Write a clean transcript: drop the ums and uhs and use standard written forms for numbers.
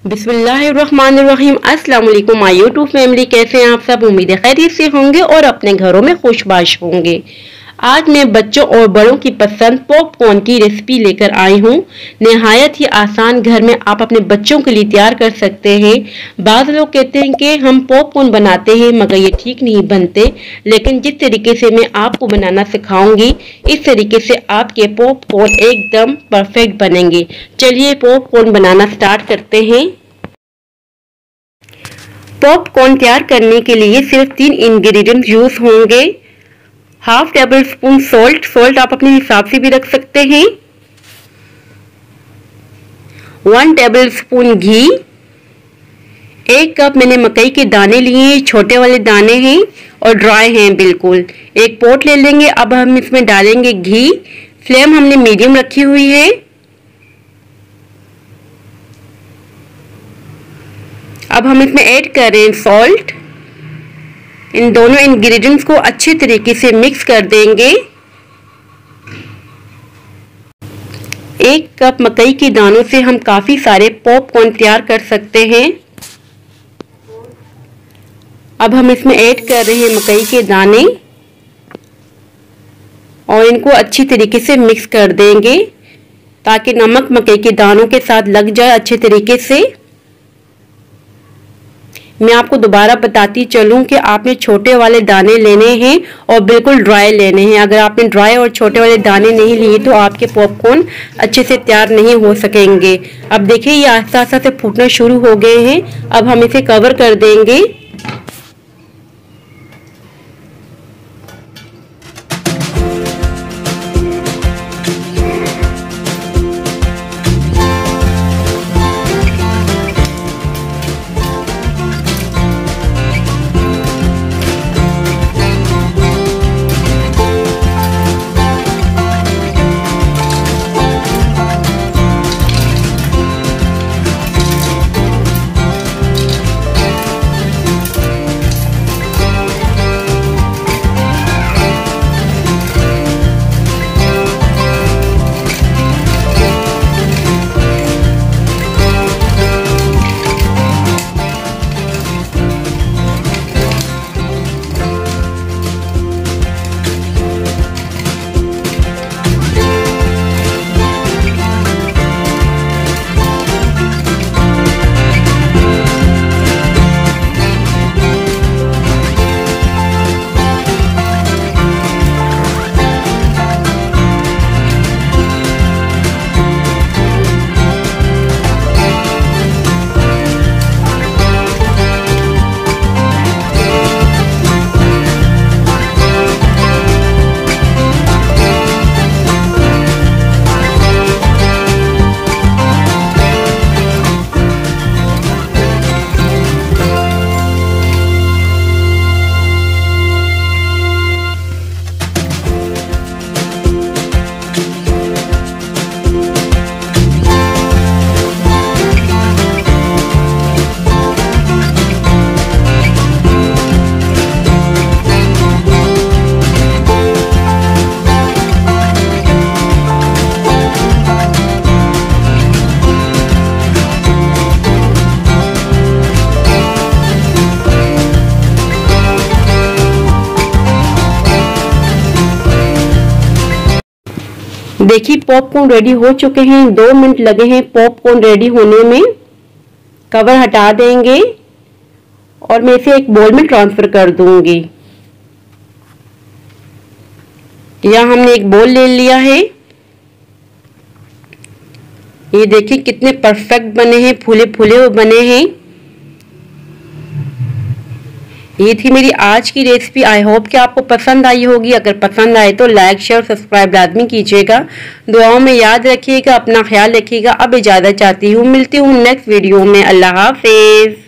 बिस्मिल्लाहिर्रहमानिर्रहीम। अस्सलाम वालेकुम माय यूट्यूब फैमिली, कैसे हैं आप सब। उम्मीद है खैरियत से होंगे और अपने घरों में खुशबाश होंगे। आज मैं बच्चों और बड़ों की पसंद पॉपकॉर्न की रेसिपी लेकर आई हूँ। नहायत ही आसान, घर में आप अपने बच्चों के लिए तैयार कर सकते हैं। बाज़ लोग कहते हैं कि हम पॉपकॉर्न बनाते हैं मगर ये ठीक नहीं बनते, लेकिन जिस तरीके से मैं आपको बनाना सिखाऊंगी इस तरीके से आपके पॉपकॉर्न एकदम परफेक्ट बनेंगे। चलिए पॉपकॉर्न बनाना स्टार्ट करते हैं। पॉपकॉर्न तैयार करने के लिए सिर्फ 3 इंग्रेडिएंट्स यूज होंगे। हाफ टेबल स्पून सॉल्ट आप अपने हिसाब से भी रख सकते हैं। 1 टेबल स्पून घी। 1 कप मैंने मकई के दाने लिए हैं, छोटे वाले दाने हैं और ड्राई हैं बिल्कुल। एक पॉट ले लेंगे। अब हम इसमें डालेंगे घी। फ्लेम हमने मीडियम रखी हुई है। अब हम इसमें ऐड कर रहे हैं सॉल्ट। इन दोनों इंग्रेडिएंट्स को अच्छे तरीके से मिक्स कर देंगे। 1 कप मकई के दानों से हम काफी सारे पॉपकॉर्न तैयार कर सकते हैं। अब हम इसमें ऐड कर रहे हैं मकई के दाने और इनको अच्छी तरीके से मिक्स कर देंगे ताकि नमक मकई के दानों के साथ लग जाए अच्छे तरीके से। मैं आपको दोबारा बताती चलूं कि आपने छोटे वाले दाने लेने हैं और बिल्कुल ड्राई लेने हैं। अगर आपने ड्राई और छोटे वाले दाने नहीं लिए तो आपके पॉपकॉर्न अच्छे से तैयार नहीं हो सकेंगे। अब देखिए ये आस्ता आस्ता से फूटना शुरू हो गए हैं। अब हम इसे कवर कर देंगे। देखिए पॉपकॉर्न रेडी हो चुके हैं। 2 मिनट लगे हैं पॉपकॉर्न रेडी होने में। कवर हटा देंगे और मैं इसे एक बोल में ट्रांसफर कर दूंगी। यहाँ हमने एक बोल ले लिया है। ये देखिए कितने परफेक्ट बने हैं, फूले फूले हुए बने हैं। ये थी मेरी आज की रेसिपी। आई होप कि आपको पसंद आई होगी। अगर पसंद आए तो लाइक शेयर सब्सक्राइब लाजमी कीजिएगा। दुआओं में याद रखिएगा, अपना ख्याल रखिएगा। अब इजाज़त चाहती हूँ, मिलती हूँ नेक्स्ट वीडियो में। अल्लाह हाफिज।